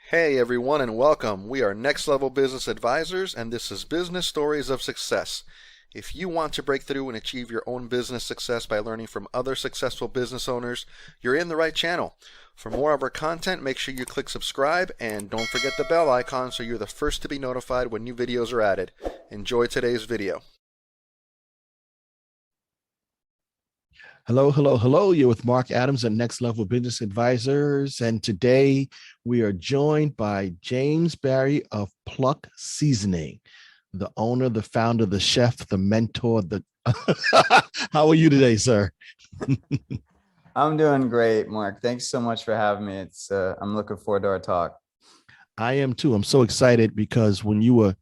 Hey everyone and welcome. We are Next Level Business Advisors and this is Business Stories of Success. If you want to break through and achieve your own business success by learning from other successful business owners, you're in the right channel. For more of our content, make sure you click subscribe and don't forget the bell icon so you're the first to be notified when new videos are added. Enjoy today's video. Hello, hello, hello. You're with Marc Adams and Next Level Business Advisors. And today we are joined by James Barry of Pluck Seasoning, the owner, the founder, the chef, the mentor, the How are you today, sir? I'm doing great, Mark. Thanks so much for having me. I'm looking forward to our talk. I am too. I'm so excited because when you were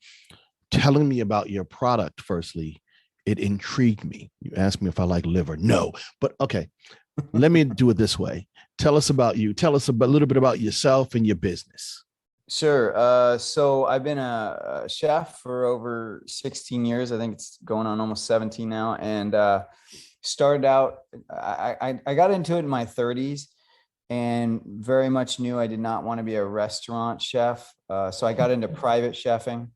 telling me about your product, firstly, it intrigued me. You asked me if I like liver. No, but okay. Let me do it this way. Tell us about you. Tell us a little bit about yourself and your business. Sure. So I've been a chef for over 16 years. I think it's going on almost 17 now. And started out, I got into it in my 30s and very much knew I did not want to be a restaurant chef. So I got into private chefing.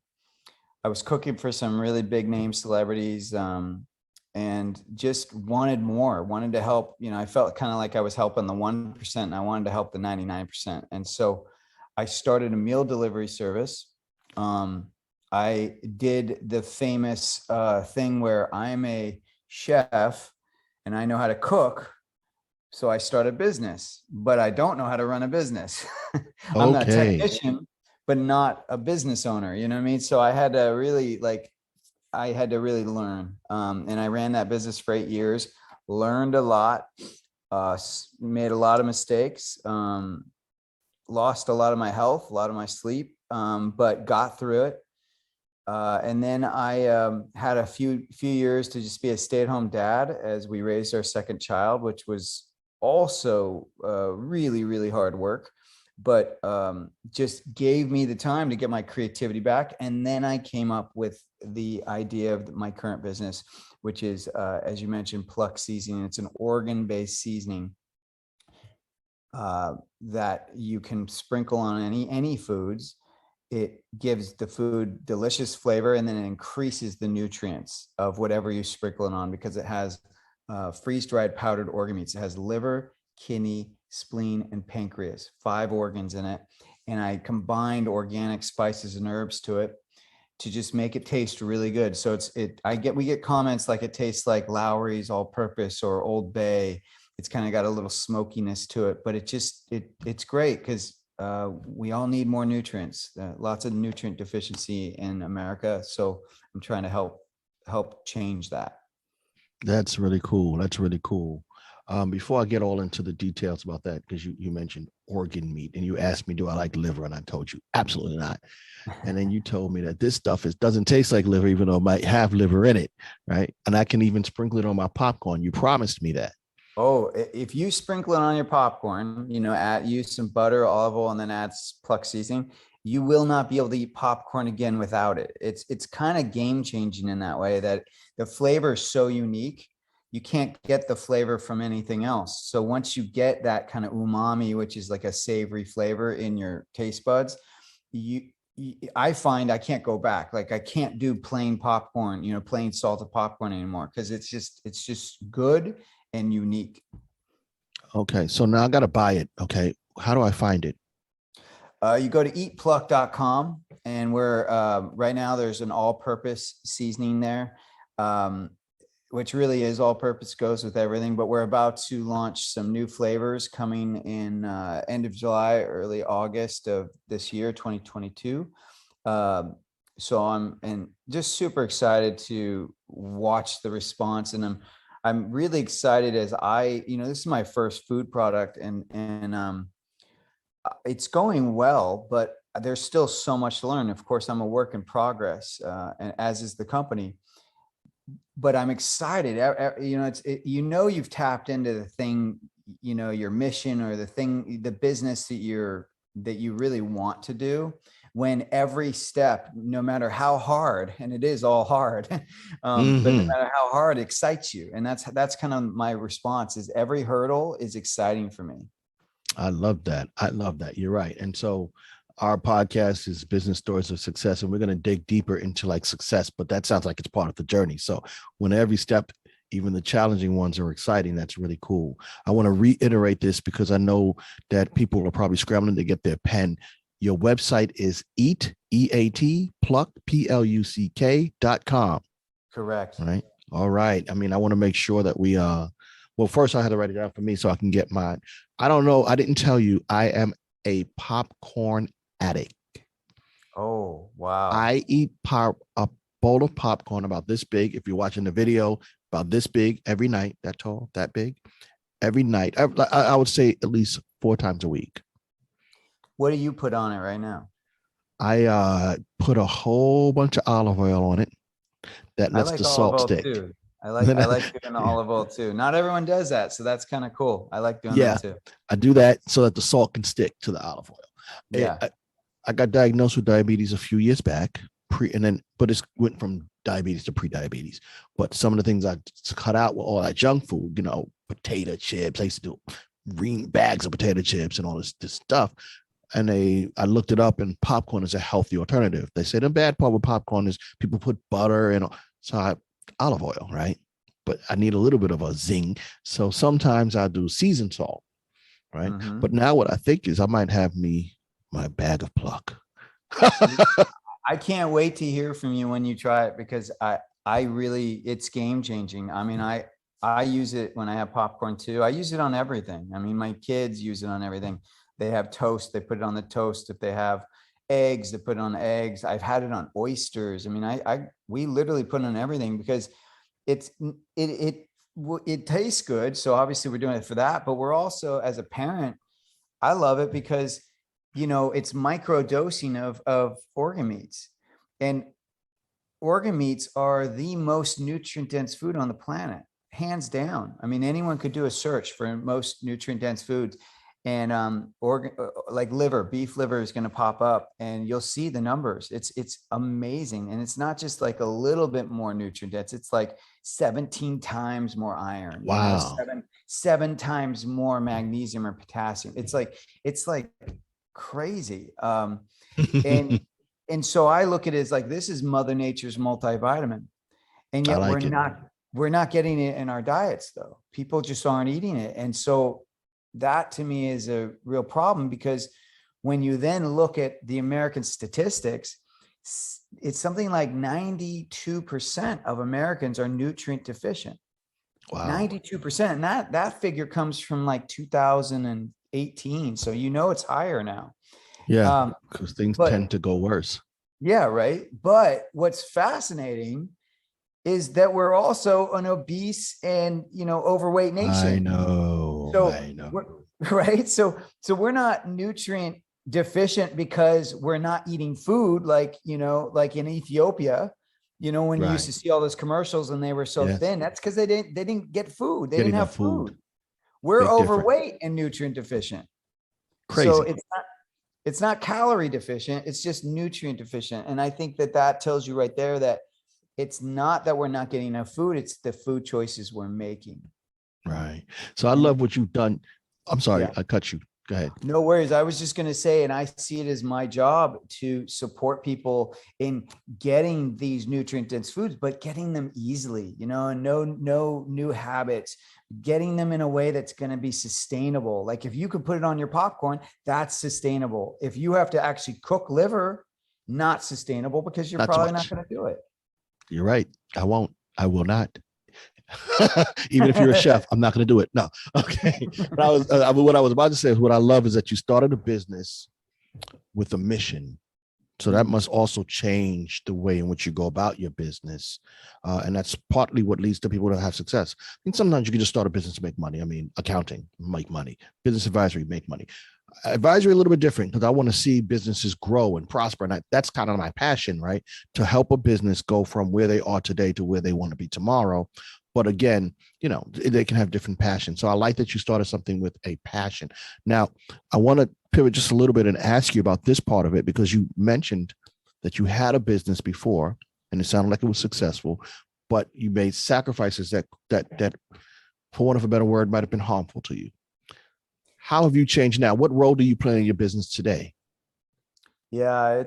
I was cooking for some really big name celebrities and just wanted more, wanted to help. I felt kind of like I was helping the 1% and I wanted to help the 99%. And so I started a meal delivery service. I did the famous thing where I'm a chef and I know how to cook. So I started a business, but I don't know how to run a business. I'm a Okay. technician, but not a business owner. You know what I mean? So I had to really learn. And I ran that business for 8 years, learned a lot, made a lot of mistakes, lost a lot of my health, a lot of my sleep, but got through it. And then I had a few years to just be a stay-at-home dad as we raised our second child, which was also really, really hard work, but just gave me the time to get my creativity back. And then I came up with the idea of my current business, which is, as you mentioned, Pluck Seasoning. It's an organ-based seasoning that you can sprinkle on any foods. It gives the food delicious flavor, and then it increases the nutrients of whatever you sprinkle it on because it has freeze-dried powdered organ meats. It has liver, kidney, spleen, and pancreas, 5 organs in it. And I combined organic spices and herbs to it to just make it taste really good. So we get comments like it tastes like Lowry's all-purpose or Old Bay. It's kind of got a little smokiness to it, but it's great because we all need more nutrients. Lots of nutrient deficiency in America. So I'm trying to help change that. That's really cool. That's really cool. Before I get all into the details about that, because you mentioned organ meat and you asked me, do I like liver? And I told you absolutely not. And then you told me that this stuff doesn't taste like liver, even though it might have liver in it, right? And I can even sprinkle it on my popcorn. You promised me that. Oh, if you sprinkle it on your popcorn, use some butter, olive oil, and then add Pluck seasoning, you will not be able to eat popcorn again without it. It's kind of game changing in that way that the flavor is so unique. You can't get the flavor from anything else. So once you get that kind of umami, which is like a savory flavor in your taste buds, I find I can't go back. Like I can't do plain popcorn, plain salted popcorn anymore because it's just good and unique. Okay. So now I got to buy it. Okay. How do I find it? You go to eatpluck.com and we're right now there's an all-purpose seasoning there, which really is all-purpose, goes with everything. But we're about to launch some new flavors coming in end of July, early August of this year, 2022. So I'm just super excited to watch the response, and I'm really excited as this is my first food product and it's going well, but there's still so much to learn. Of course, I'm a work in progress, and as is the company, but I'm excited. You've tapped into the thing, your mission or the business that you really want to do when every step, no matter how hard, and it is all hard, but no matter how hard, it excites you. And that's kind of my response is every hurdle is exciting for me. I love that. I love that. You're right. And so Our podcast is Business Stories of Success, and we're going to dig deeper into like success, but that sounds like it's part of the journey. So when every step, even the challenging ones, are exciting, that's really cool. I want to reiterate this because I know that people are probably scrambling to get their pen. Your website is Pluck, PLUCK.com. Correct. Right. All right. I mean, I want to make sure that we well, first I had to write it down for me so I can get mine. I don't know. I didn't tell you I am a popcorn addict. Oh, wow. I eat a bowl of popcorn about this big. If you're watching the video, about this big every night, that tall, that big, every night. I would say at least 4 times a week. What do you put on it right now? I put a whole bunch of olive oil on it. That I lets like the olive salt oil stick. too. I like doing the olive oil too. Not everyone does that, so that's kind of cool. I like doing that too. I do that so that the salt can stick to the olive oil. Yeah. I got diagnosed with diabetes a few years back, but it went from diabetes to pre-diabetes. But some of the things I cut out were all that junk food, potato chips. I used to do green bags of potato chips and all this stuff. And I looked it up, and popcorn is a healthy alternative. They say the bad part with popcorn is people put butter and olive oil, right? But I need a little bit of a zing. So sometimes I do seasoned salt, right? Mm-hmm. But now what I think is I might have my bag of Pluck. I can't wait to hear from you when you try it, because I really, it's game changing. I mean, I use it when I have popcorn too. I use it on everything. I mean, my kids use it on everything. They have toast, they put it on the toast. If they have eggs, they put it on eggs. I've had it on oysters. I mean, we literally put it on everything because it tastes good. So obviously we're doing it for that, but we're also, as a parent, I love it because, it's micro dosing of organ meats, and organ meats are the most nutrient dense food on the planet, hands down. I mean, anyone could do a search for most nutrient dense foods, and like beef liver is going to pop up, and you'll see the numbers. It's amazing. And it's not just like a little bit more nutrient dense. It's like 17 times more iron. Wow. Seven times more magnesium or potassium. It's like crazy. And so I look at it as like, this is Mother Nature's multivitamin. And yet we're not getting it in our diets though. People just aren't eating it. And so that to me is a real problem, because when you then look at the American statistics, it's something like 92% of Americans are nutrient deficient. Wow. 92%. And that figure comes from like 2018. So it's higher now. Yeah, because things tend to go worse. Yeah, right. But what's fascinating is that we're also an obese and overweight nation. I know. Right. So we're not nutrient deficient because we're not eating food like in Ethiopia, when you used to see all those commercials and they were so thin. That's because they didn't get food. They didn't have food. We're overweight and nutrient deficient. Crazy. So it's not calorie deficient. It's just nutrient deficient. And I think that tells you right there that it's not that we're not getting enough food. It's the food choices we're making. Right. So I love what you've done. I'm sorry, I cut you. Go ahead. No worries. I was just going to say, and I see it as my job to support people in getting these nutrient dense foods, but getting them easily, and no new habits, getting them in a way that's going to be sustainable. Like if you could put it on your popcorn, that's sustainable. If you have to actually cook liver, not sustainable, because you're probably not going to do it. You're right. I will not. Even if you're a chef, I'm not going to do it. No. Okay. But what I was about to say is what I love is that you started a business with a mission. So that must also change the way in which you go about your business. And that's partly what leads to people to have success. I think sometimes you can just start a business to make money. I mean, accounting, make money, business advisory, make money. Advisory a little bit different because I want to see businesses grow and prosper. And that's kind of my passion, right? To help a business go from where they are today to where they want to be tomorrow. But again, they can have different passions. So I like that you started something with a passion. Now, I want to pivot just a little bit and ask you about this part of it, because you mentioned that you had a business before and it sounded like it was successful, but you made sacrifices that, for want of a better word, might have been harmful to you. How have you changed now? What role do you play in your business today? Yeah,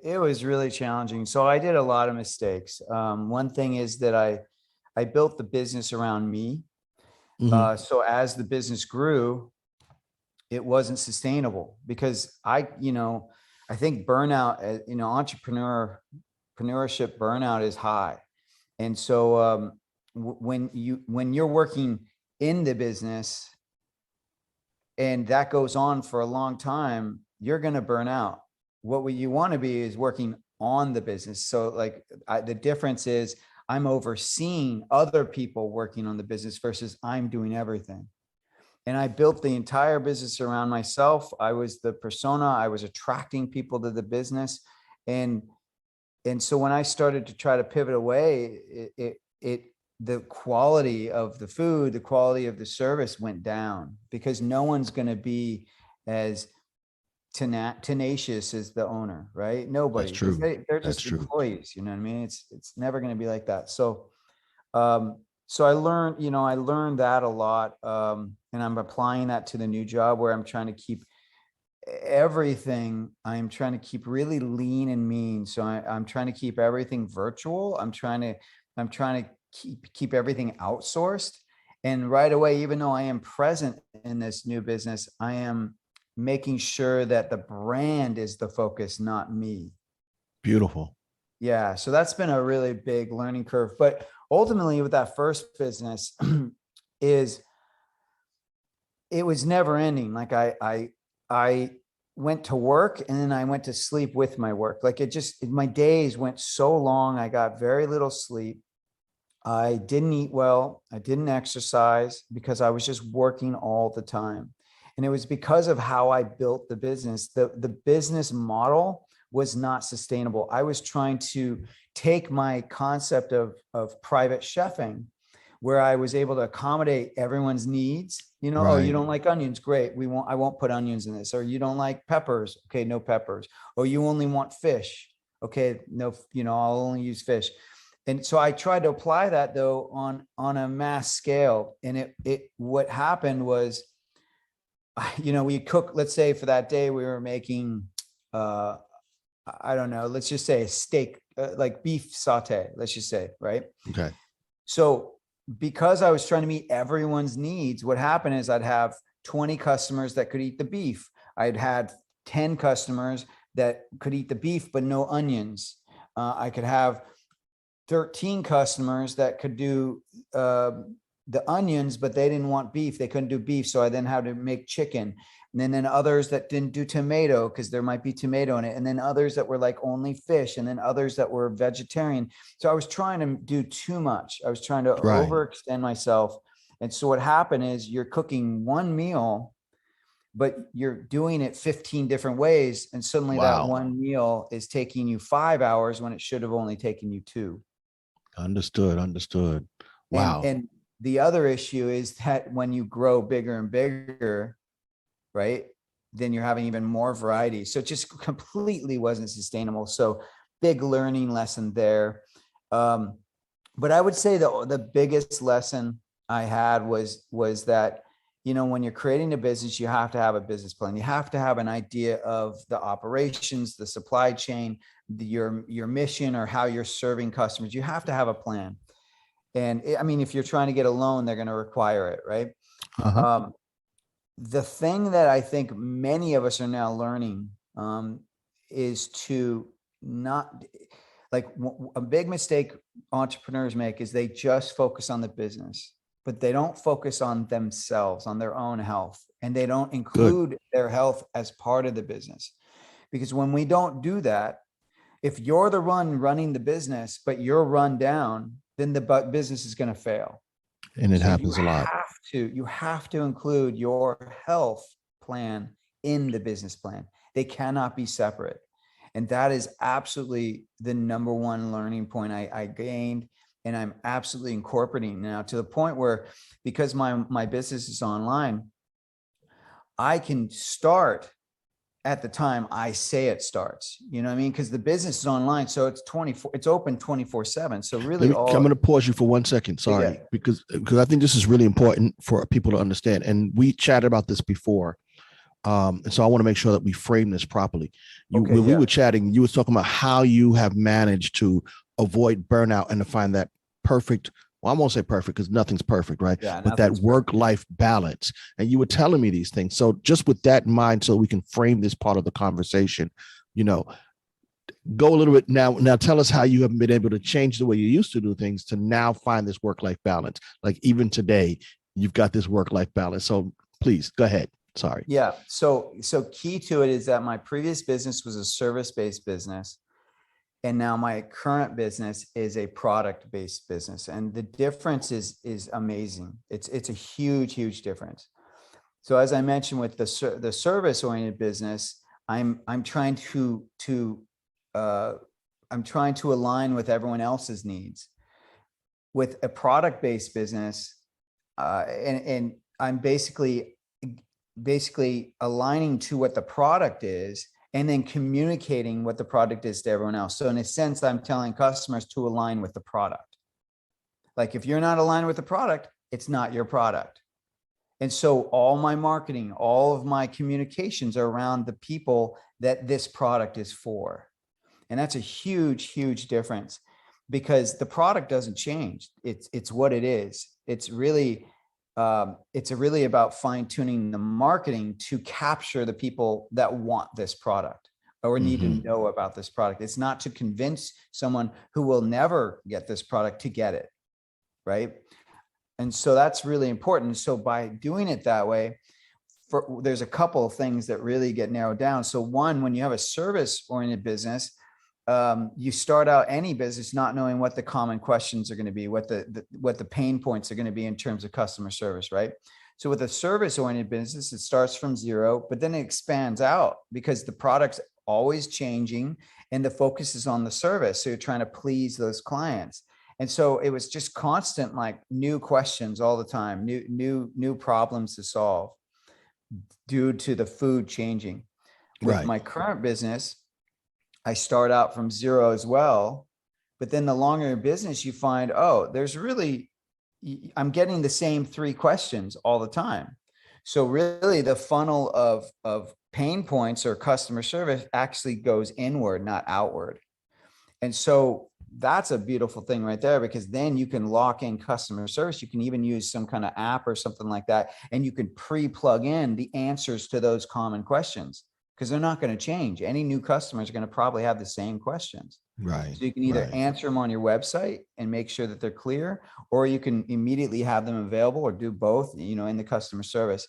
it was really challenging. So I did a lot of mistakes. One thing is that I built the business around me. Mhm. So as the business grew, it wasn't sustainable because I think burnout, entrepreneurship burnout is high. And so when you're working in the business and that goes on for a long time, you're going to burn out. What you want to be is working on the business. So like the difference is I'm overseeing other people working on the business versus I'm doing everything. And I built the entire business around myself. I was the persona. I was attracting people to the business. And so when I started to try to pivot away, the quality of the food, the quality of the service went down because no one's going to be as tenacious as the owner, right? That's Nobody, because true. they're That's just true. employees. You know what I mean? It's never going to be like that. So I learned that a lot. And I'm applying that to the new job where I'm trying to keep everything. I'm trying to keep really lean and mean. So I'm trying to keep everything virtual. I'm trying to keep everything outsourced. And right away, even though I am present in this new business, I am making sure that the brand is the focus, not me. Beautiful. Yeah. So that's been a really big learning curve. But ultimately with that first business is it was never ending. Like I went to work and then I went to sleep with my work. Like my days went so long. I got very little sleep. I didn't eat well. I didn't exercise because I was just working all the time. And it was because of how I built the business. The business model was not sustainable. I was trying to take my concept of private chefing, where I was able to accommodate everyone's needs. Oh, you Right. don't like onions? Great. I won't put onions in this. Or you don't like peppers? Okay, no peppers. Or you only want fish? Okay, no, I'll only use fish. And so I tried to apply that though on a mass scale. And what happened was, we cook, let's say for that day, we were making, I don't know, let's just say a steak, like beef saute, let's just say, right? Okay. So because I was trying to meet everyone's needs, what happened is I'd have 20 customers that could eat the beef. I'd had 10 customers that could eat the beef, but no onions. I could have 13 customers that could do the onions, but they didn't want beef. They couldn't do beef. So I then had to make chicken. And then others that didn't do tomato because there might be tomato in it. And then others that were like only fish. And then others that were vegetarian. So I was trying to do too much. I was trying to Right. overextend myself. And so what happened is you're cooking one meal, but you're doing it 15 different ways. And suddenly that Wow. one meal is taking you 5 hours when it should have only taken you 2. Understood. Understood. And Wow. the other issue is that when you grow bigger and bigger, right, then you're having even more variety. So it just completely wasn't sustainable. So big learning lesson there. But I would say the biggest lesson I had was that, when you're creating a business, you have to have a business plan. You have to have an idea of the operations, the supply chain, your mission, or how you're serving customers. You have to have a plan. And I mean, if you're trying to get a loan, they're going to require it, right? Uh-huh. The thing that I think many of us are now learning is to not, like, a big mistake entrepreneurs make is they just focus on the business, but they don't focus on themselves, on their own health, and they don't Good. include their health as part of the business. Because when we don't do that, if you're the one running the business, but you're run down, then the business is going to fail. And it So happens a lot. you have to include your health plan in the business plan. They cannot be separate. And that is absolutely the number one learning point I gained. And I'm absolutely incorporating now to the point where, because my business is online, I can start at the time I say it starts. You know what I mean? Because the business is online, so it's open 24/7. So really, I'm going to pause you for 1 second. yeah, Sorry, because I think this is really important for people to understand. And we chatted about this before. And so I want to make sure that we frame this properly. Okay, When we yeah. were chatting, you were talking about how you have managed to avoid burnout and to find that perfect, well, I won't say perfect because nothing's perfect, right? Yeah, But that nothing's perfect. work-life balance. And you were telling me these things. So just with that in mind, so we can frame this part of the conversation, you know, go a little bit now. Now tell us how you have been able to change the way you used to do things to now find this work-life balance. Like even today, you've got this work-life balance. So please go ahead. Sorry. Yeah. So key to it is that my previous business was a service-based business. And now my current business is a product-based business. And the difference is amazing. It's a huge difference. So as I mentioned with the service-oriented business, I'm trying to align with everyone else's needs. With a product-based business, and I'm basically aligning to what the product is and then communicating what the product is to everyone else. So in a sense, I'm telling customers to align with the product. Like if you're not aligned with the product, it's not your product. And so all my marketing, all of my communications are around the people that this product is for. And that's a huge difference because the product doesn't change. It's what it is. It's really about fine tuning the marketing to capture the people that want this product or need to know about this product. It's not to convince someone who will never get this product to get it, right? And so that's really important. So by doing it that way, there's a couple of things that really get narrowed down. So one, when you have a service-oriented business, you start out any business not knowing what the common questions are going to be, what the pain points are going to be in terms of customer service, right? So with a service-oriented business, it starts from zero, but then it expands out because the product's always changing and the focus is on the service. So you're trying to please those clients. And so it was just constant, like new questions all the time, new problems to solve due to the food changing. With my current business, I start out from zero as well, but then the longer in business, you find, oh, I'm getting the same 3 questions all the time. So really the funnel of pain points or customer service actually goes inward, not outward. And so that's a beautiful thing right there, because then you can lock in customer service. You can even use some kind of app or something like that. And you can pre-plug in the answers to those common questions because they're not going to change. Any new customers are going to probably have the same questions. Right. So you can either answer them on your website and make sure that they're clear, or you can immediately have them available or do both, in the customer service.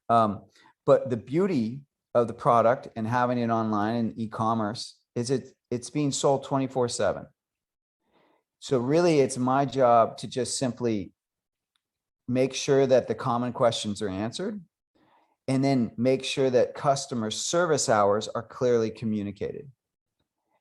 But the beauty of the product and having it online and e-commerce is it's being sold 24/7. So really it's my job to just simply make sure that the common questions are answered and then make sure that customer service hours are clearly communicated.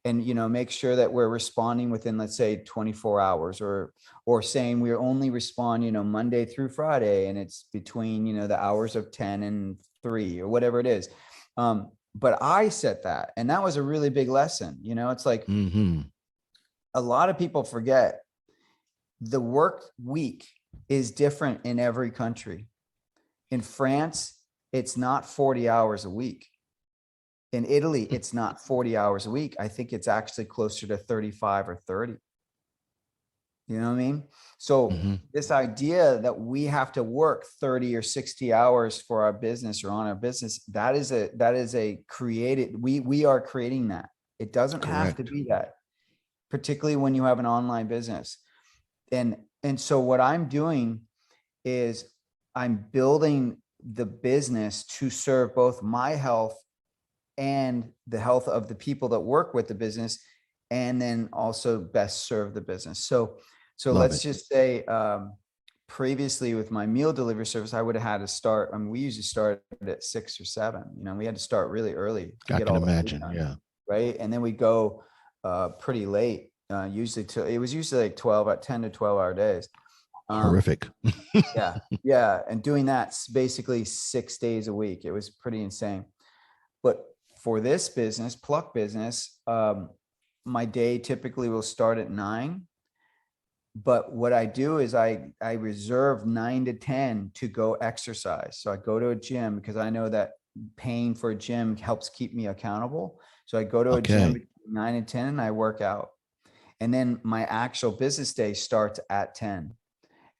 And, make sure that we're responding within, let's say 24 hours or saying we only respond, Monday through Friday. And it's between, the hours of 10 and 3 or whatever it is. But I set that, and that was a really big lesson. It's like a lot of people forget the work week is different in every country. In France, it's not 40 hours a week. In Italy, it's not 40 hours a week. I think it's actually closer to 35 or 30. You know what I mean? So this idea that we have to work 30 or 60 hours for our business or on our business, that is a created, we are creating that. It doesn't have to be that, particularly when you have an online business. And so what I'm doing is I'm building the business to serve both my health and the health of the people that work with the business, and then also best serve the business. So let's just say, previously with my meal delivery service, I would have had to start. I mean, we usually start at 6 or 7. We had to start really early. I can imagine. Yeah. Right. And then we go pretty late. It was usually like 10 to 12 hour days. Horrific. Yeah. And doing that basically 6 days a week. It was pretty insane. But for this business, Pluck business, my day typically will start at 9. But what I do is I reserve 9 to 10 to go exercise. So I go to a gym because I know that paying for a gym helps keep me accountable. So I go to a Okay. gym between 9 and 10 and I work out. And then my actual business day starts at 10.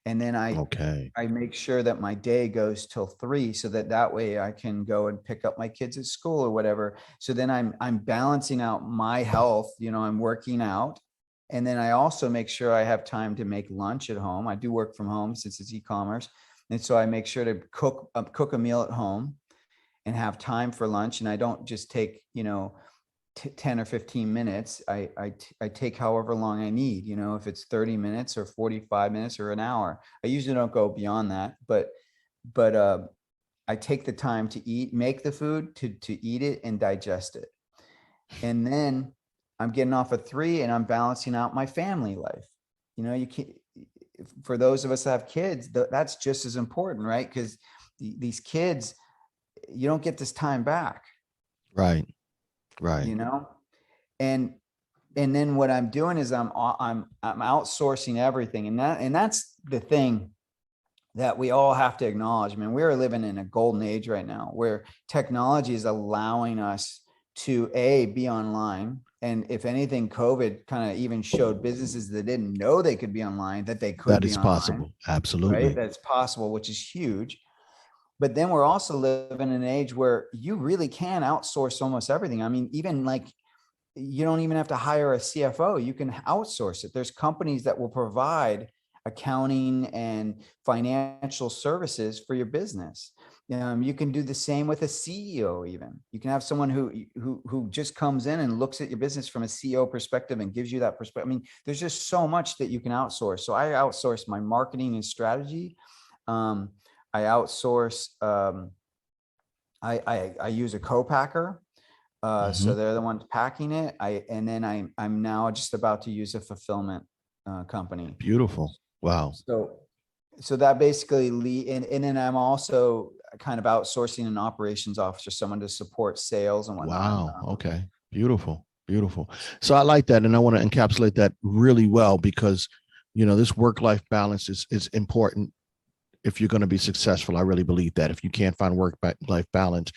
And then Okay. I make sure that my day goes till 3 so that way I can go and pick up my kids at school or whatever. So then I'm balancing out my health, I'm working out. And then I also make sure I have time to make lunch at home. I do work from home since it's e-commerce. And so I make sure to cook a meal at home and have time for lunch. And I don't just take, 10 or 15 minutes. I take however long I need, if it's 30 minutes or 45 minutes or an hour. I usually don't go beyond that, but I take the time to make the food, to eat it and digest it. And then I'm getting off at 3 and I'm balancing out my family life. You can't, for those of us that have kids, that's just as important, right? Because these kids, you don't get this time back. Right. And then what I'm doing is I'm outsourcing everything. And that's the thing that we all have to acknowledge. I mean, we're living in a golden age right now where technology is allowing us to be online. And if anything, COVID kind of even showed businesses that didn't know they could be online, that they could be That is online, possible. Absolutely. right? That's possible, which is huge. But then we're also living in an age where you really can outsource almost everything. I mean, even like, you don't even have to hire a CFO. You can outsource it. There's companies that will provide accounting and financial services for your business. You can do the same with a CEO. Even you can have someone who just comes in and looks at your business from a CEO perspective and gives you that perspective. I mean, there's just so much that you can outsource. So I outsource my marketing and strategy. I outsource. I use a co-packer. So they're the ones packing it. I'm now just about to use a fulfillment company. Beautiful. Wow. So that basically and then I'm also kind of outsourcing an operations officer, someone to support sales and whatnot. Wow. Okay. Beautiful. Beautiful. So I like that. And I want to encapsulate that really well because, this work-life balance is important if you're going to be successful. I really believe that if you can't find work-life balance,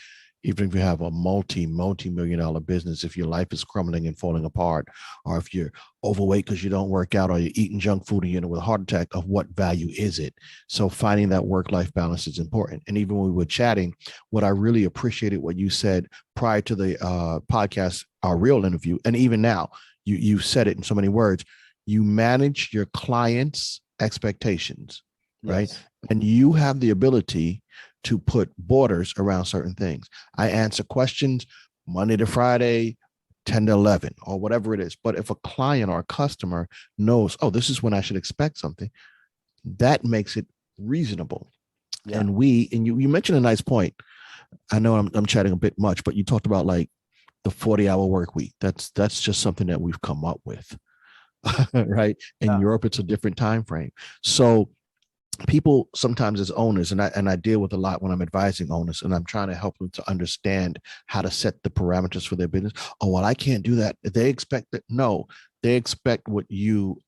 even if you have a multi-million dollar business, if your life is crumbling and falling apart, or if you're overweight because you don't work out, or you're eating junk food and you're with a heart attack, of what value is it? So finding that work-life balance is important. And even when we were chatting, what I really appreciated what you said prior to the podcast, our real interview, and even now, you said it in so many words, you manage your clients' expectations, right? Yes. And you have the ability to put borders around certain things. I answer questions Monday to Friday, 10 to 11, or whatever it is. But if a client or a customer knows, oh, this is when I should expect something, that makes it reasonable. Yeah. And you mentioned a nice point. I know I'm chatting a bit much, but you talked about like the 40-hour work week. That's just something that we've come up with, right? In Europe, it's a different time frame. So people sometimes as owners, and I deal with a lot when I'm advising owners, and I'm trying to help them to understand how to set the parameters for their business. Oh, well, I can't do that. They expect that. No, they expect what you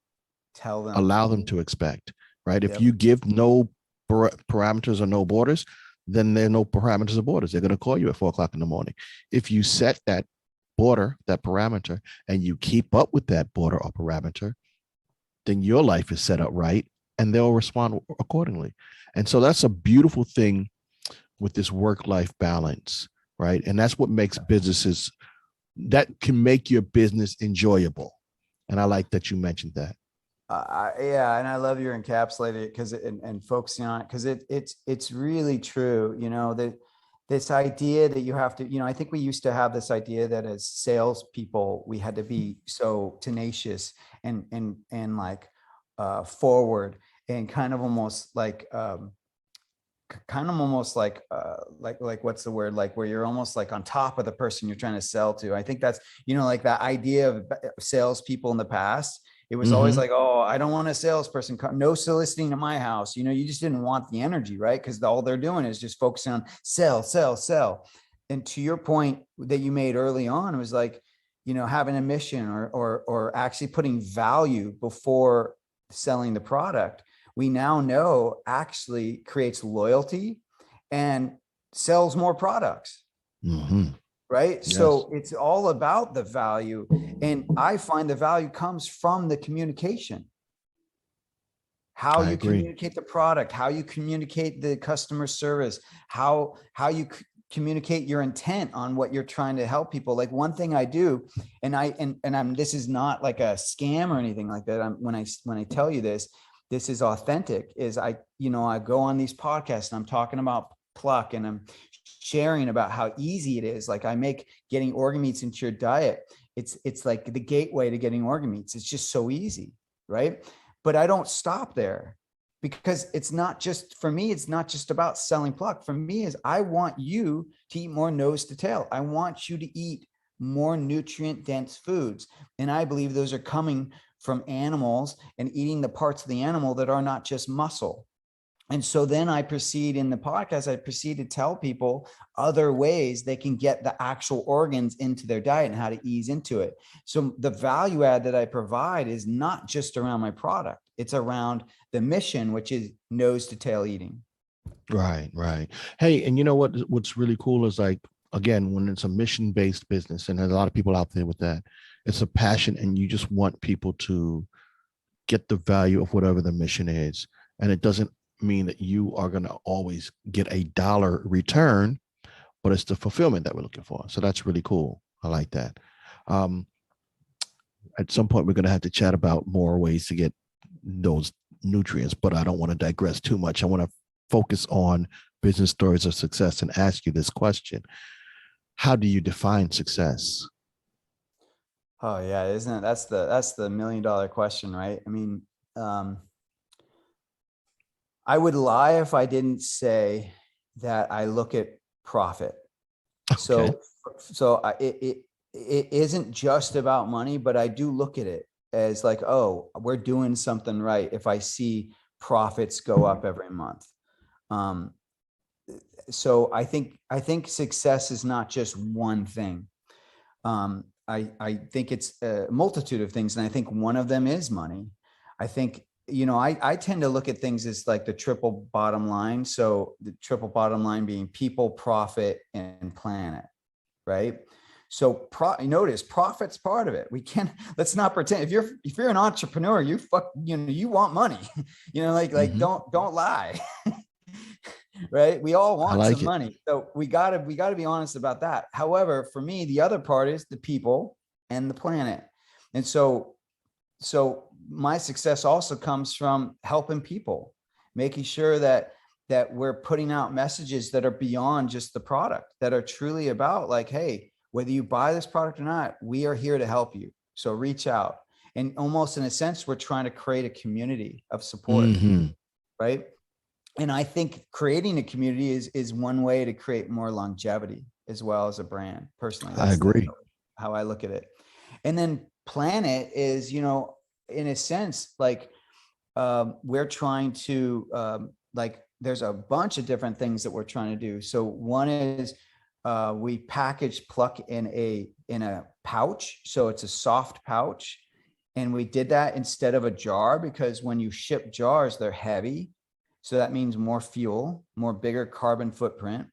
tell them, allow them to expect, right? Yep. If you give no parameters or no borders, then there are no parameters or borders. They're going to call you at 4:00 in the morning. If you set that border, that parameter, and you keep up with that border or parameter, then your life is set up right, and they'll respond accordingly. And so that's a beautiful thing with this work-life balance, right? And that's what makes businesses, that can make your business enjoyable. And I like that you mentioned that. Yeah, and I love your encapsulated because and focusing on it because it's really true. That this idea that you have to, I think we used to have this idea that as salespeople we had to be so tenacious and like forward and kind of almost like what's the word, like where you're almost like on top of the person you're trying to sell to. I think that's like that idea of salespeople in the past. It was always like, oh, I don't want a salesperson, no soliciting to my house. You just didn't want the energy, right? Because all they're doing is just focusing on sell, sell, sell. And to your point that you made early on, it was like, having a mission or actually putting value before selling the product. We now know actually creates loyalty and sells more products. Mm-hmm. Right. Yes. So it's all about the value. And I find the value comes from the communication. How I you agree. communicate the product, how you communicate the customer service, how you communicate your intent on what you're trying to help people. Like one thing I do, and I'm this is not like a scam or anything like that. When I tell you this is authentic, is I go on these podcasts and I'm talking about Pluck and I'm sharing about how easy it is. Like I make getting organ meats into your diet. It's like the gateway to getting organ meats. It's just so easy, right? But I don't stop there, because it's not just, for me, it's not just about selling Pluck. For me, is I want you to eat more nose to tail. I want you to eat more nutrient dense foods. And I believe those are coming from animals and eating the parts of the animal that are not just muscle. And so then I proceed in the podcast, I proceed to tell people other ways they can get the actual organs into their diet and how to ease into it. So the value add that I provide is not just around my product. It's around the mission, which is nose to tail eating. Right, right. Hey, and you know what's really cool is, like, again, when it's a mission-based business, and there's a lot of people out there with that, it's a passion and you just want people to get the value of whatever the mission is. And it doesn't mean that you are going to always get a dollar return, but it's the fulfillment that we're looking for. So that's really cool. I like that. Um, at some point, we're going to have to chat about more ways to get those nutrients, but I don't want to digress too much. I want to focus on business stories of success and ask you this question. How do you define success? Oh yeah, isn't it? That's the $1 million question, right? I mean, I would lie if I didn't say that I look at profit. Okay. So it isn't just about money, but I do look at it as like, oh, we're doing something right if I see profits go up every month. So I think success is not just one thing. I think it's a multitude of things, and I think one of them is money. I think, I tend to look at things as like the triple bottom line. So the triple bottom line being people, profit, and planet, right? So notice profit's part of it. Let's not pretend. If you're an entrepreneur, you want money, Mm-hmm. don't lie. Right? We all I want like some it. money. So we gotta be honest about that. However, for me, the other part is the people and the planet. And so my success also comes from helping people, making sure that we're putting out messages that are beyond just the product, that are truly about like, hey, whether you buy this product or not, we are here to help you. So reach out. And almost in a sense, we're trying to create a community of support, Mm-hmm. right? And I think creating a community is one way to create more longevity as well as a brand. Personally, I that's agree. how I look at it. And then planet is, in a sense, like we're trying to like there's a bunch of different things that we're trying to do. So one is we package Pluck in a pouch, so it's a soft pouch, and we did that instead of a jar because when you ship jars, they're heavy. So that means more fuel, more bigger carbon footprint.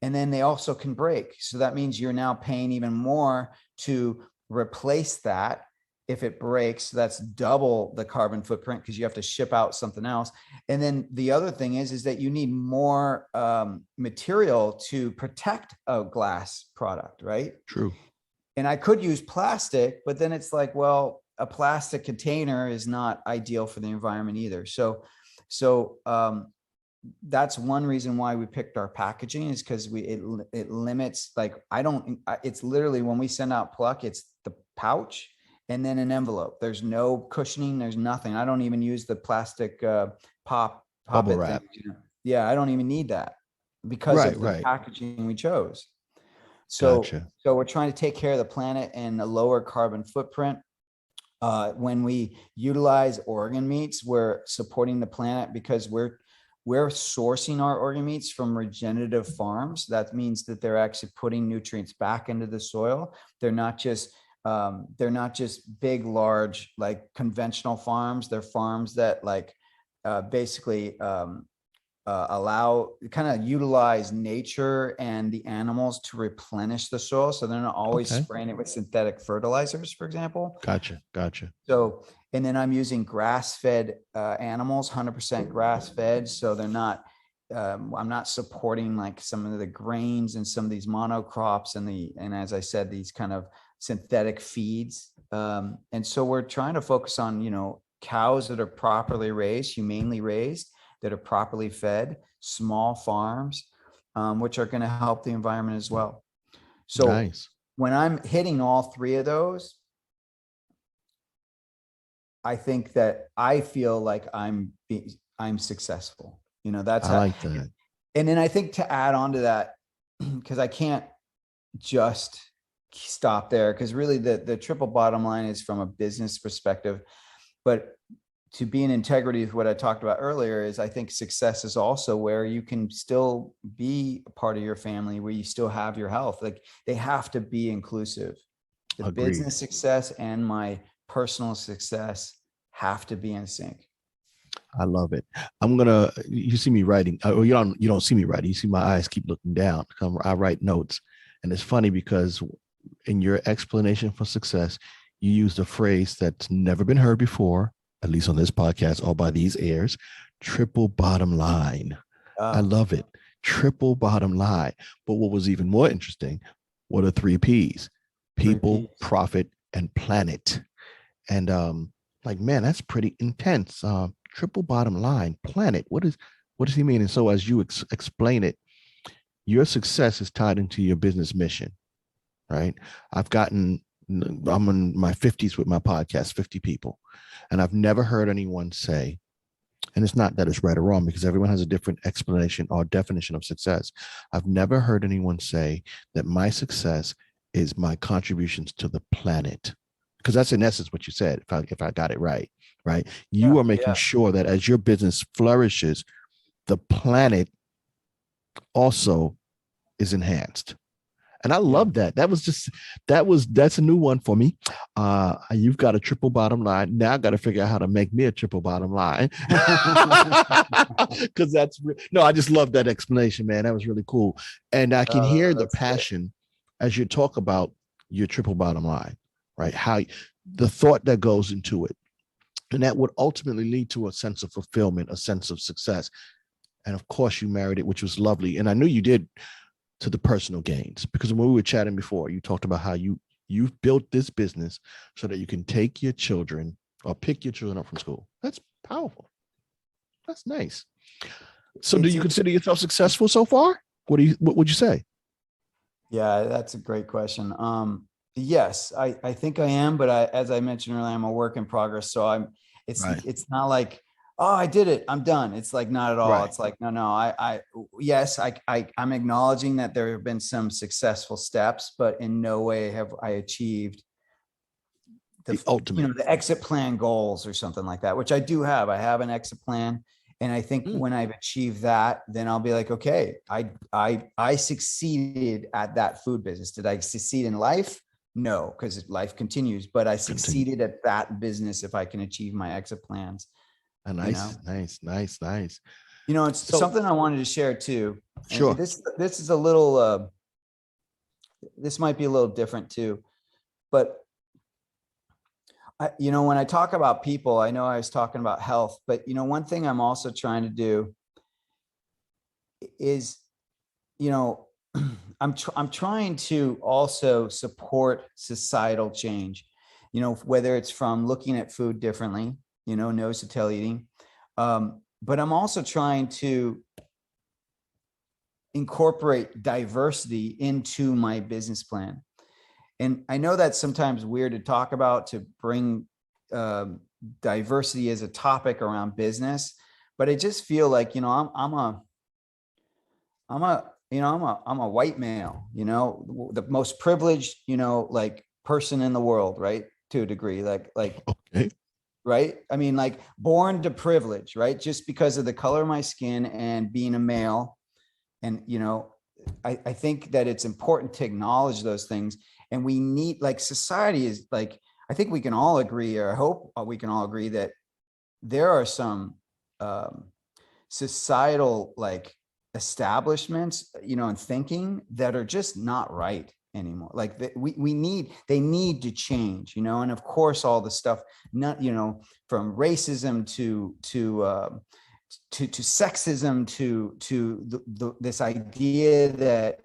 And then they also can break. So that means you're now paying even more to replace that if it breaks. So that's double the carbon footprint because you have to ship out something else. And then the other thing is that you need more material to protect a glass product, right? True. And I could use plastic, but then it's like, well, a plastic container is not ideal for the environment either. So that's one reason why we picked our packaging, is because it limits, like it's literally when we send out Pluck, it's the pouch and then an envelope. There's no cushioning. There's nothing. I don't even use the plastic pop Bubble it wrap. thing. Yeah, I don't even need that because of the packaging we chose. Gotcha. So we're trying to take care of the planet and a lower carbon footprint. When we utilize organ meats, we're supporting the planet because we're sourcing our organ meats from regenerative farms. That means that they're actually putting nutrients back into the soil. They're not just big, large, like conventional farms. They're farms that basically kind of utilize nature and the animals to replenish the soil. So they're not always Okay. spraying it with synthetic fertilizers, for example. Gotcha. So, and then I'm using grass-fed animals, 100% grass-fed. So they're not, I'm not supporting like some of the grains and some of these monocrops and as I said, these kind of synthetic feeds. And so we're trying to focus on, cows that are properly raised, humanely raised, that are properly fed, small farms, which are going to help the environment as well. So Nice. when I'm hitting all three of those, I think that I feel like I'm successful. That's I how, like that. and then I think to add on to that, because I can't just stop there, because really the triple bottom line is from a business perspective, but to be in integrity with what I talked about earlier is I think success is also where you can still be a part of your family, where you still have your health. Like they have to be inclusive. The Agreed. business success and my personal success have to be in sync. I love it. You see me writing. You don't see me writing. You see my eyes keep looking down. I write notes. And it's funny because in your explanation for success, you used a phrase that's never been heard before, at least on this podcast or by these airs, triple bottom line. I love it. Triple bottom line. But what was even more interesting, what are 3 Ps? People, profit, and planet. And man, that's pretty intense. Triple bottom line, planet. What does he mean? And so as you explain it, your success is tied into your business mission, right? I'm in my 50s with my podcast, 50 people. And I've never heard anyone say, and it's not that it's right or wrong because everyone has a different explanation or definition of success. I've never heard anyone say that my success is my contributions to the planet. Because that's in essence what you said, if I got it right? You are making sure that as your business flourishes, the planet also is enhanced. And I love that. That's a new one for me. You've got a triple bottom line. Now I got to figure out how to make me a triple bottom line. Because I just love that explanation, man. That was really cool. And I can hear the passion as you talk about your triple bottom line, right? How the thought that goes into it. And that would ultimately lead to a sense of fulfillment, a sense of success. And of course you married it, which was lovely. And I knew you did, to the personal gains, because when we were chatting before, you talked about how you've built this business so that you can take your children or pick your children up from school. That's powerful. That's nice. So do you consider yourself successful so far? What would you say? Yeah, that's a great question. Yes, I think I am, but as I mentioned earlier, I'm a work in progress. So it's not like, oh, I did it, I'm done. It's like, not at all. Right. It's like, no, I'm acknowledging that there have been some successful steps, but in no way have I achieved the ultimate, the exit plan goals or something like that, which I do have. I have an exit plan. And I think when I've achieved that, then I'll be like, okay, I succeeded at that food business. Did I succeed in life? No, because life continues, but I succeeded at that business if I can achieve my exit plans. Nice. It's something I wanted to share too. Sure. And this is a little, this might be a little different too, but when I talk about people, I know I was talking about health, but one thing I'm also trying to do is, I'm trying to also support societal change, whether it's from looking at food differently, nose to tail eating. But I'm also trying to incorporate diversity into my business plan. And I know that's sometimes weird to talk about, to bring diversity as a topic around business, but I just feel like, I'm a white male, the most privileged, like person in the world, right? To a degree, like, okay. Right. I mean, like born to privilege, right? Just because of the color of my skin and being a male. And, I think that it's important to acknowledge those things. And we need, like, society is like, I think we can all agree, or I hope we can all agree, that there are some societal like establishments, and thinking that are just not right anymore. Like they need to change, and of course all the stuff, not, from racism to sexism to this idea that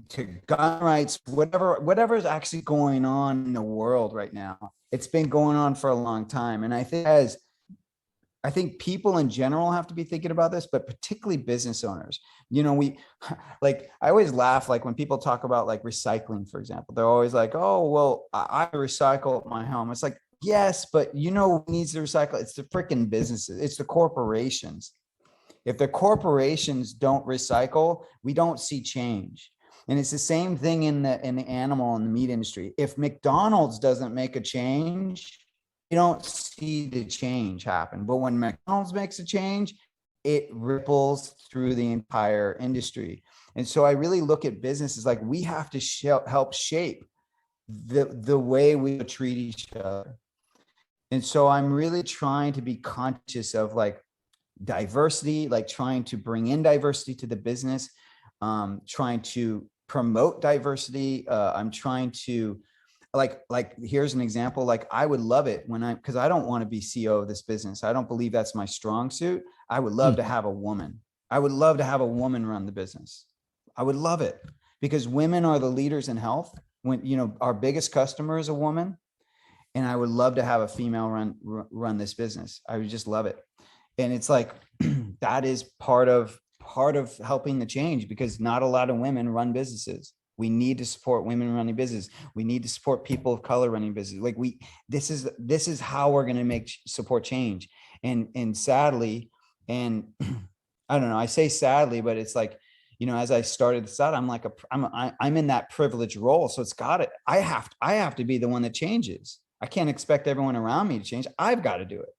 to gun rights, whatever is actually going on in the world right now. It's been going on for a long time. And I think people in general have to be thinking about this, but particularly business owners. We like, I always laugh, like when people talk about like recycling, for example, they're always like, oh, well, I recycle at my home. It's like, yes, but who needs to recycle? It's the freaking businesses. It's the corporations. If the corporations don't recycle, we don't see change. And it's the same thing in the animal and the meat industry. If McDonald's doesn't make a change, you don't see the change happen. But when McDonald's makes a change, it ripples through the entire industry. And so I really look at businesses like we have to help shape the way we treat each other. And so I'm really trying to be conscious of like diversity, like trying to bring in diversity to the business, trying to promote diversity. I'm trying to like here's an example. Like I would love it because I don't want to be CEO of this business. I don't believe that's my strong suit. I would love to have a woman. I would love to have a woman run the business. I would love it because women are the leaders in health. When, our biggest customer is a woman, and I would love to have a female run this business. I would just love it. And it's like, that is part of helping the change, because not a lot of women run businesses. We need to support women running business. We need to support people of color running business. Like this is how we're going to support change. And sadly, and I don't know, I say sadly, but it's like, as I started this out, I'm like, I'm in that privileged role. So I have to be the one that changes. I can't expect everyone around me to change. I've got to do it.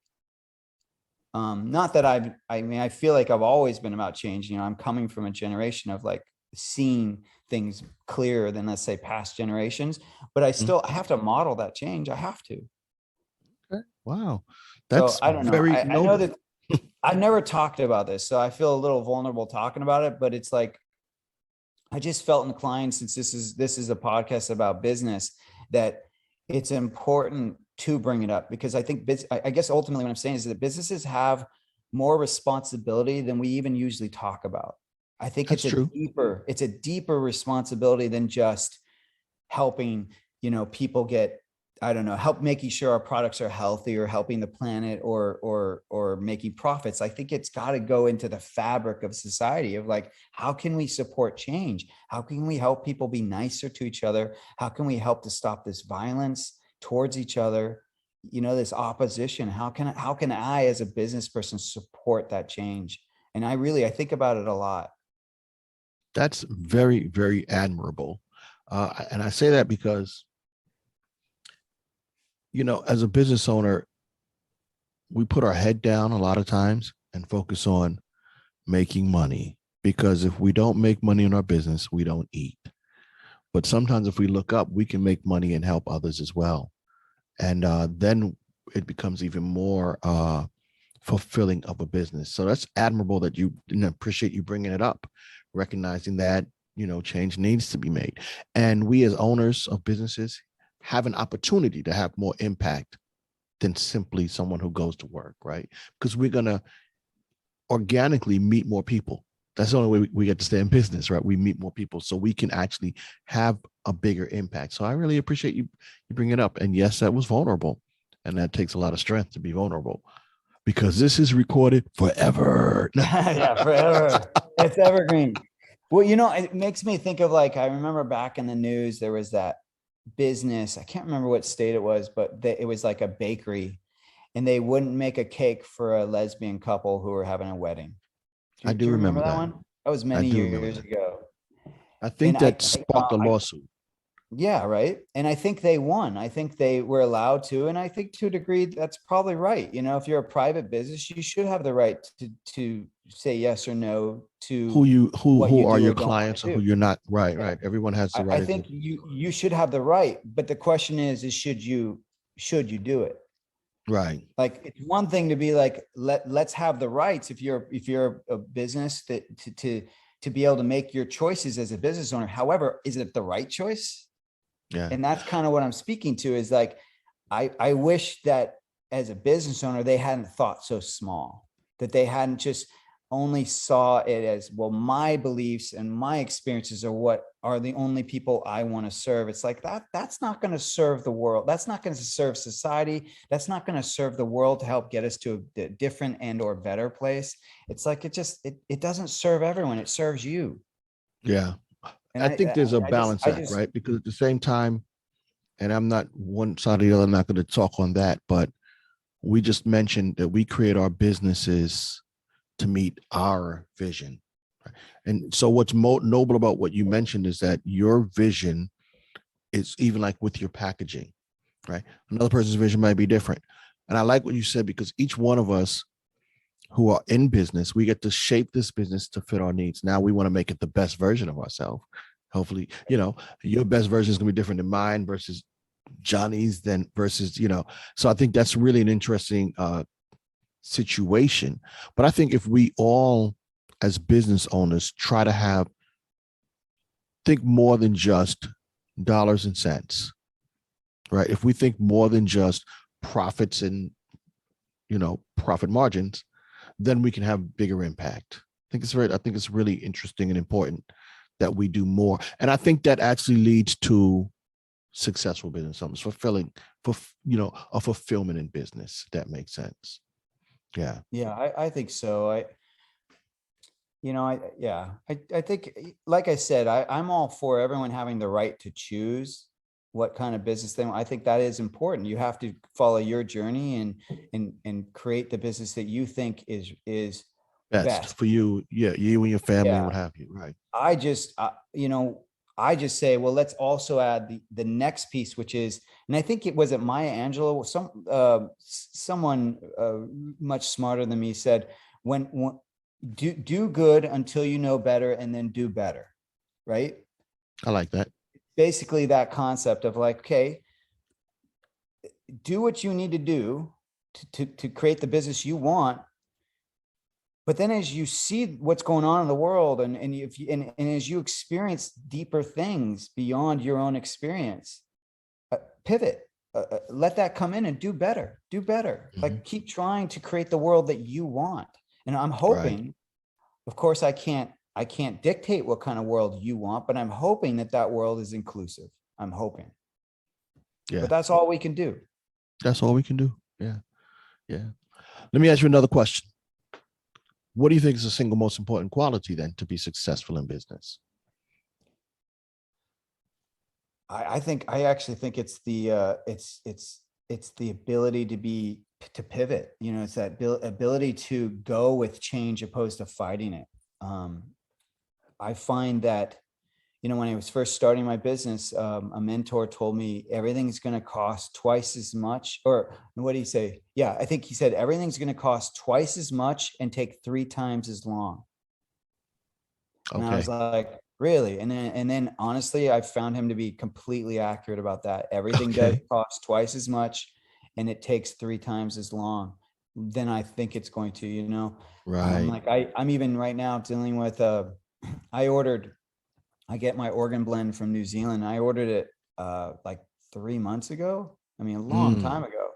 Not that I feel like I've always been about change. I'm coming from a generation of like seeing things clearer than, let's say, past generations, but I have to model that change. I have to. Okay. Wow. That's I don't know. very I know that I've never talked about this, so I feel a little vulnerable talking about it, but it's like, I just felt inclined, since this is a podcast about business, that it's important to bring it up, because I think I guess ultimately what I'm saying is that businesses have more responsibility than we even usually talk about. I think it's a deeper responsibility than just helping, people get, I don't know, help making sure our products are healthy or helping the planet or making profits. I think it's got to go into the fabric of society of like, how can we support change? How can we help people be nicer to each other? How can we help to stop this violence towards each other? This opposition. How can I as a business person support that change? And I think about it a lot. That's very, very admirable. And I say that because, as a business owner, we put our head down a lot of times and focus on making money, because if we don't make money in our business, we don't eat. But sometimes if we look up, we can make money and help others as well. And then it becomes even more fulfilling of a business. So that's admirable that you appreciate you bringing it up, recognizing that, change needs to be made. And we as owners of businesses have an opportunity to have more impact than simply someone who goes to work, right? Because we're going to organically meet more people. That's the only way we get to stay in business, right? We meet more people so we can actually have a bigger impact. So I really appreciate you bringing it up. And yes, that was vulnerable. And that takes a lot of strength to be vulnerable, because this is recorded forever. Yeah, forever. It's evergreen. Well, it makes me think of like, I remember back in the news, there was that business. I can't remember what state it was, but it was like a bakery, and they wouldn't make a cake for a lesbian couple who were having a wedding. I do remember that one. That was many years ago. I think that sparked a lawsuit. Yeah, right. And I think they won. I think they were allowed to, and I think to a degree that's probably right. If you're a private business, you should have the right to say yes or no to who are your clients or who you're not. Right, right. Everyone has the right. I think you should have the right, but the question is should you do it? Right. Like, it's one thing to be like, let's have the rights if you're a business that to be able to make your choices as a business owner. However, is it the right choice? Yeah. And that's kind of what I'm speaking to, is like, I wish that as a business owner, they hadn't thought so small, that they hadn't just only saw it as, well, my beliefs and my experiences are what are the only people I want to serve. It's like that's not going to serve the world. That's not going to serve society. That's not going to serve the world to help get us to a different and or better place. It's like, it doesn't serve everyone. It serves you. Yeah. And I think there's a I just, balance act, right? Because at the same time, and I'm not one side or the other, I'm not going to talk on that, but we just mentioned that we create our businesses to meet our vision. Right? And so what's noble about what you mentioned is that your vision is even like with your packaging, right? Another person's vision might be different. And I like what you said, because each one of us who are in business, we get to shape this business to fit our needs. Now we want to make it the best version of ourselves. Hopefully, your best version is going to be different than mine versus Johnny's, then versus, so I think that's really an interesting situation. But I think if we all, as business owners, try to think more than just dollars and cents, right? If we think more than just profits and, profit margins, then we can have bigger impact. I think it's really interesting and important that we do more. And I think that actually leads to successful business owners, a fulfillment in business. If that makes sense. Yeah. Yeah, I think so. I think, like I said, I'm all for everyone having the right to choose what kind of business they want. I think that is important. You have to follow your journey and create the business that you think is Best best. for you. Yeah. You and your family and Yeah. what have you. Right. I just say, well, let's also add the next piece, which is, and I think it was at Maya Angelou, someone much smarter than me said, when do good until you know better, and then do better. Right. I like that. Basically that concept of like, okay, do what you need to do to create the business you want. But then as you see what's going on in the world, and as you experience deeper things beyond your own experience, pivot, let that come in and do better, Mhm. like keep trying to create the world that you want. And I'm hoping, Right. of course, I can't dictate what kind of world you want, but I'm hoping that world is inclusive. I'm hoping. Yeah. But that's all we can do. That's all we can do. Yeah. Yeah. Let me ask you another question. What do you think is the single most important quality then to be successful in business? I actually think it's the it's the ability to pivot. It's that ability to go with change opposed to fighting it. I find that, when I was first starting my business, a mentor told me everything's going to cost twice as much. Or what do you say? Yeah, I think he said everything's going to cost twice as much and take 3 times as long. And I was Okay. like, really? And then honestly, I found him to be completely accurate about that. Everything does Okay. cost twice as much and it takes 3 times as long than I think it's going to. Right. Like I'm even right now dealing with I get my organ blend from New Zealand. I ordered it like 3 months ago. I mean, a long time ago.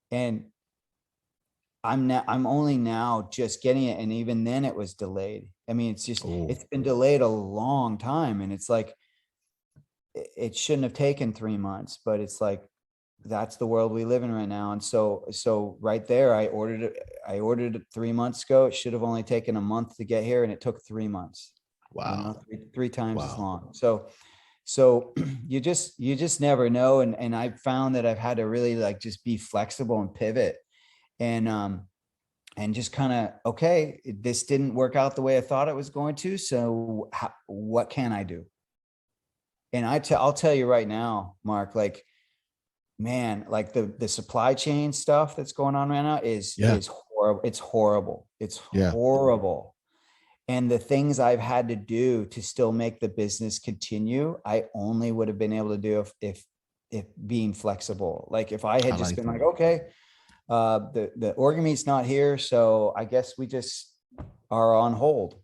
And I'm only now just getting it. And even then it was delayed. I mean, Oh, it's been delayed a long time. And it's like, it shouldn't have taken 3 months, but it's like, that's the world we live in right now. And so right there, I ordered it 3 months ago. It should have only taken a month to get here. And it took 3 months, wow. three times as Wow. long. So you just never know. And I've found that I've had to really like just be flexible and pivot and just kind of, okay, this didn't work out the way I thought it was going to. So what can I do? And I'll tell you right now, Mark, like, man, like the supply chain stuff that's going on right now is Yeah. horrible. It's horrible. It's Yeah. horrible. And the things I've had to do to still make the business continue, I only would have been able to do if being flexible. Like if I I had just like been that. like, okay, The organ meat's not here, so I guess we just are on hold.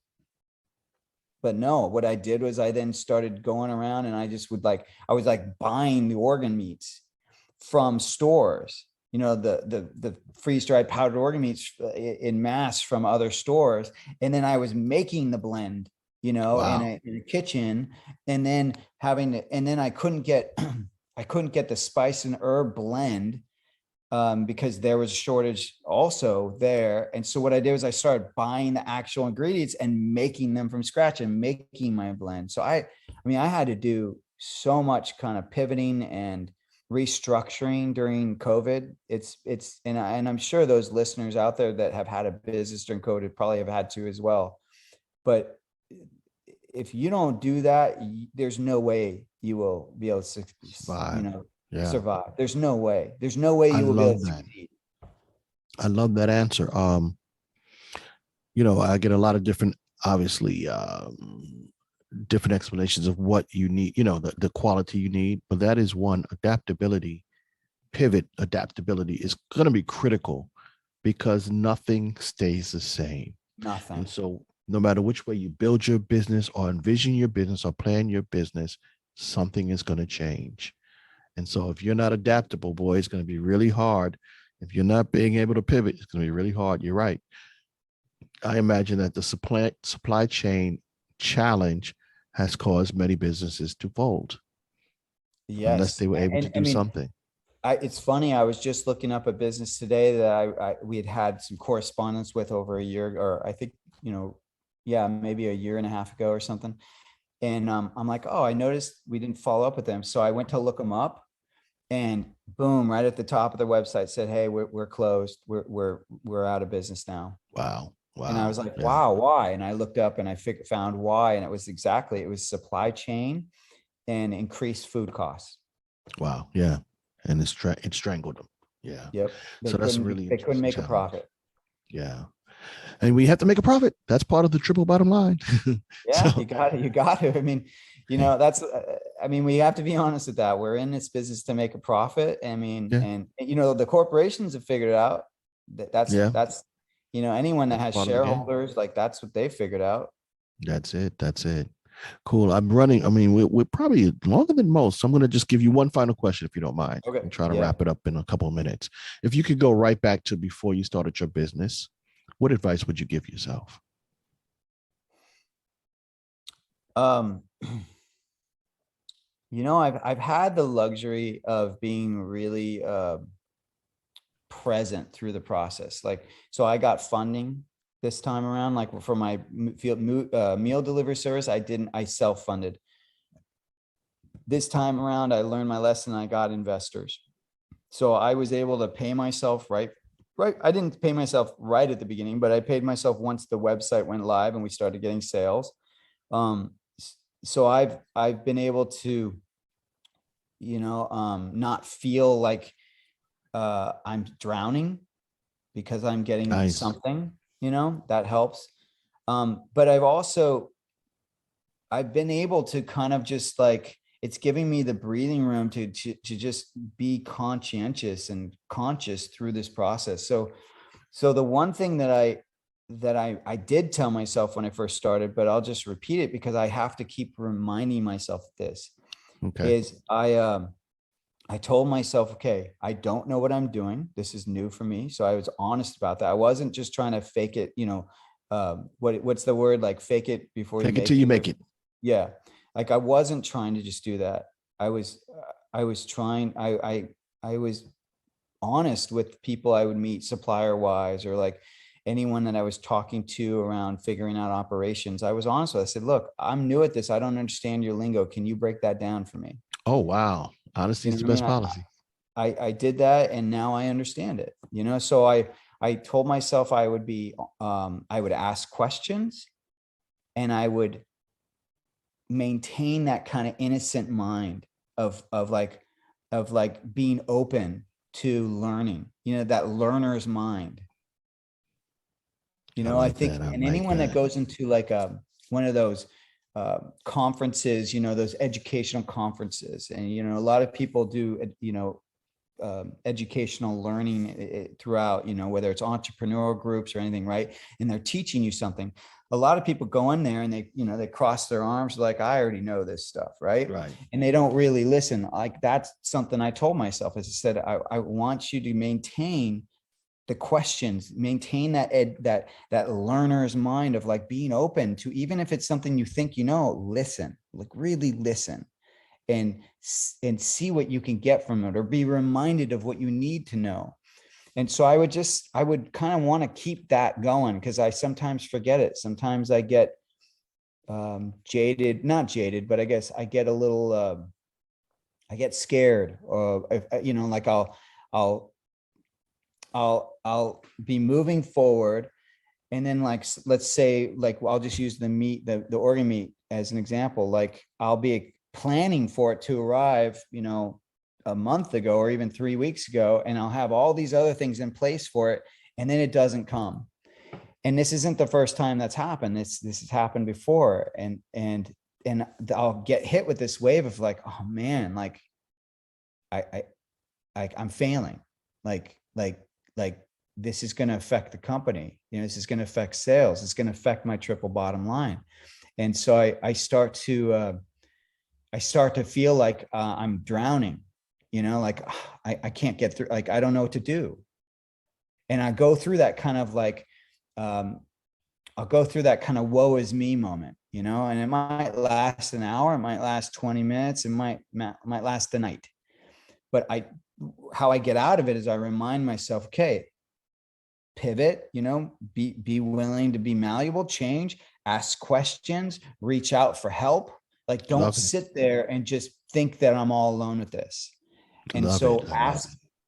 But no, what I did was I then started going around and I was like buying the organ meats from stores, the freeze-dried powdered organ meats in mass from other stores. And then I was making the blend, Wow. in a kitchen, and then I couldn't get, I couldn't get the spice and herb blend because there was a shortage also there. And so what I did was I started buying the actual ingredients and making them from scratch and making my blend. So I had to do so much kind of pivoting and restructuring during COVID. And I'm sure those listeners out there that have had a business during COVID probably have had to as well. But if you don't do that, there's no way you will be able to, Survive. Yeah. survive. There's no way. There's no way I you will be able love to that. succeed. I love that answer. I get a lot of different, obviously, different explanations of what you need, the quality you need, but that is one. Adaptability, pivot adaptability is going to be critical because nothing stays the same. Nothing. And so no matter which way you build your business or envision your business or plan your business, something is going to change. And so if you're not adaptable, boy, it's going to be really hard. If you're not being able to pivot, it's going to be really hard. You're right. I imagine that the supply chain challenge has caused many businesses to fold unless Yes. they were able to do something. It's funny. I was just looking up a business today that we had some correspondence with over a year, or I think, maybe a year and a half ago or something. And I'm like, oh, I noticed we didn't follow up with them. So I went to look them up, and boom, right at the top of their website said, hey, we're closed. We're out of business now. Wow. And I was like, wow, why? And I looked up and I found why. And it was supply chain and increased food costs. Wow. Yeah. And it strangled them. Yeah. Yep. So that's really they couldn't make a profit. Yeah. And we have to make a profit. That's part of the triple bottom line. Yeah, you got to. I mean, we have to be honest with that. We're in this business to make a profit. I mean, yeah. and the corporations have figured it out. That's anyone that has shareholders, like that's what they figured out. That's it. Cool. I'm running. I mean, we're probably longer than most. So I'm going to just give you one final question, if you don't mind. Okay. And try to wrap it up in a couple of minutes. If you could go right back to before you started your business, what advice would you give yourself? I've had the luxury of being really present through the process. So I got funding this time around, like for my meal delivery service. I self-funded. This time around, I learned my lesson. I got investors. So I was able to pay myself right. I didn't pay myself right at the beginning, but I paid myself once the website went live and we started getting sales. So I've been able to, not feel like I'm drowning because I'm getting something, that helps. But I've been able to kind of just it's giving me the breathing room to just be conscientious and conscious through this process. So the one thing that I did tell myself when I first started, but I'll just repeat it because I have to keep reminding myself this, is I told myself, okay, I don't know what I'm doing. This is new for me. So I was honest about that. I wasn't just trying to fake it, what's the word? Like fake it before you make it. Till you make it. Yeah. Like I wasn't trying to just do that. I was honest with people I would meet supplier wise, or like anyone that I was talking to around figuring out operations. I was honest with. I said, look, I'm new at this. I don't understand your lingo. Can you break that down for me? Oh, wow. Honesty is the best policy. I did that, and now I understand it, so I told myself I would ask questions, and I would maintain that kind of innocent mind of being open to learning, that learner's mind. I think, and anyone that goes into one of those conferences, those educational conferences, and a lot of people do educational learning throughout, you know, whether it's entrepreneurial groups or anything, right? And they're teaching you something. A lot of people go in there and they, you know, they cross their arms like, I already know this stuff, right? Right. And they don't really listen. Like that's something I told myself. As I said, I want you to maintain the questions, maintain that learner's mind of like being open to, even if it's something you think you know, listen, like really listen and see what you can get from it, or be reminded of what you need to know. And so I would kind of want to keep that going, because I sometimes forget it. Sometimes I get jaded, not jaded, but I guess I get a little I get scared, or you know, like I'll be moving forward, and then like let's say, like I'll just use the organ meat as an example. Like I'll be planning for it to arrive, you know, a month ago or even 3 weeks ago, and I'll have all these other things in place for it, and then it doesn't come. And this isn't the first time that's happened. This has happened before, and I'll get hit with this wave of like, oh man, like I'm failing, like this is going to affect the company, you know, this is going to affect sales, it's going to affect my triple bottom line. And so I start to feel like I'm drowning, you know, like I can't get through, like I don't know what to do. And I go through that kind of like I'll go through that kind of woe is me moment, you know, and it might last an hour, it might last 20 minutes, it might last the night. But how I get out of it is I remind myself, okay, pivot, you know, be willing to be malleable, change, ask questions, reach out for help. Like don't sit there and just think that I'm all alone with this. And so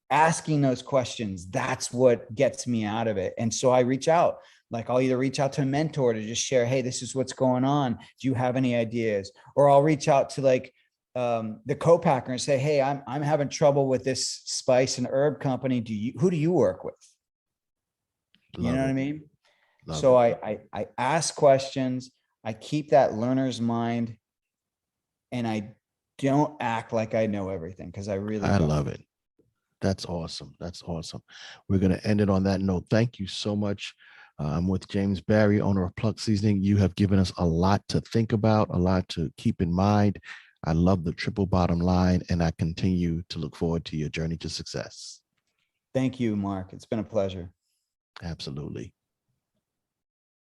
asking those questions, that's what gets me out of it. And so I reach out. Like I'll either reach out to a mentor to just share, hey, this is what's going on, do you have any ideas? Or I'll reach out to like the co-packer and say, hey, I'm having trouble with this spice and herb company. Who do you work with? You know what I mean? So I ask questions, I keep that learner's mind, and I don't act like I know everything, because I really don't. Love it. That's awesome. That's awesome. We're going to end it on that note. Thank you so much. I'm with James Barry, owner of Pluck Seasoning. You have given us a lot to think about, a lot to keep in mind. I love the triple bottom line, and I continue to look forward to your journey to success. Thank you, Mark. It's been a pleasure. Absolutely.